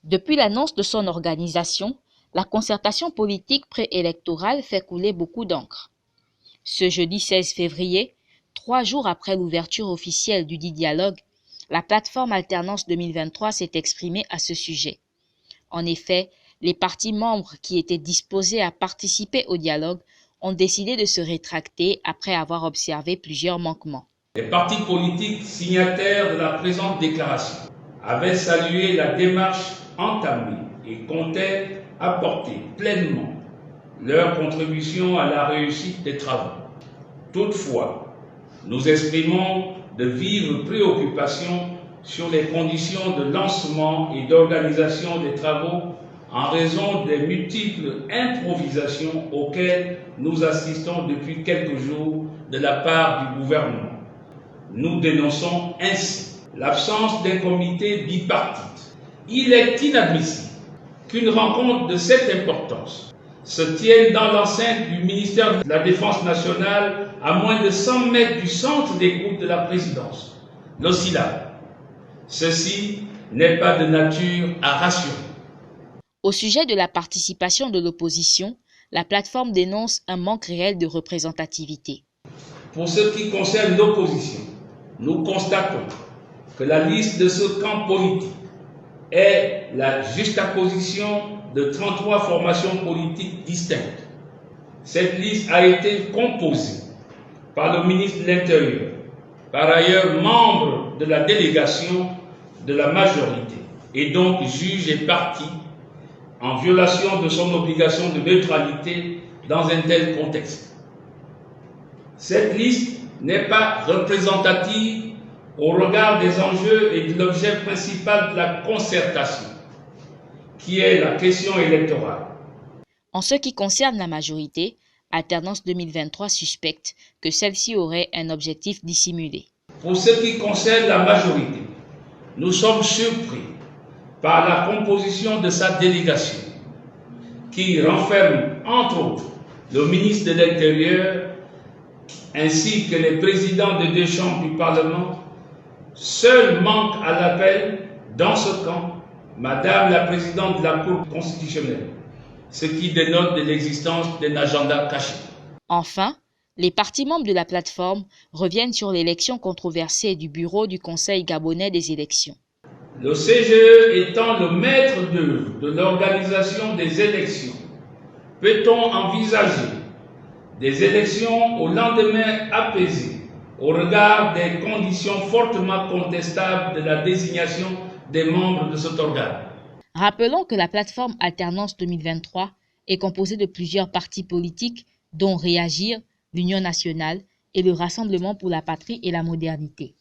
Depuis l'annonce de son organisation, la concertation politique préélectorale fait couler beaucoup d'encre. Ce jeudi 16 février, 3 jours après l'ouverture officielle du dit dialogue, la plateforme Alternance 2023 s'est exprimée à ce sujet. En effet, les partis membres qui étaient disposés à participer au dialogue ont décidé de se rétracter après avoir observé plusieurs manquements. Les partis politiques signataires de la présente déclaration avaient salué la démarche entamée et comptaient apporter pleinement leur contribution à la réussite des travaux. Toutefois, nous exprimons de vives préoccupations sur les conditions de lancement et d'organisation des travaux en raison des multiples improvisations auxquelles nous assistons depuis quelques jours de la part du gouvernement. Nous dénonçons ainsi l'absence d'un comité bipartite. Il est inadmissible qu'une rencontre de cette importance se tienne dans l'enceinte du ministère de la Défense nationale à moins de 100 mètres du centre d'écoute de la présidence, l'OSCILA. Ceci n'est pas de nature à rassurer. Au sujet de la participation de l'opposition, la plateforme dénonce un manque réel de représentativité. Pour ce qui concerne l'opposition, nous constatons que la liste de ce camp politique est la juxtaposition de 33 formations politiques distinctes. Cette liste a été composée par le ministre de l'Intérieur, par ailleurs membre de la délégation de la majorité, et donc juge et partie en violation de son obligation de neutralité dans un tel contexte. Cette liste n'est pas représentative au regard des enjeux et de l'objet principal de la concertation, qui est la question électorale. En ce qui concerne la majorité, Alternance 2023 suspecte que celle-ci aurait un objectif dissimulé. Pour ce qui concerne la majorité, nous sommes surpris par la composition de sa délégation, qui renferme, entre autres, le ministre de l'Intérieur, ainsi que les présidents des deux chambres du Parlement. Seul manque à l'appel, dans ce camp, Madame la Présidente de la Cour constitutionnelle, ce qui dénote de l'existence d'un agenda caché. Enfin, les partis membres de la plateforme reviennent sur l'élection controversée du bureau du Conseil gabonais des élections. Le CGE étant le maître d'œuvre de l'organisation des élections, peut-on envisager des élections au lendemain apaisé au regard des conditions fortement contestables de la désignation des membres de cet organe? Rappelons que la plateforme Alternance 2023 est composée de plusieurs partis politiques dont Réagir, l'Union nationale et le Rassemblement pour la patrie et la modernité.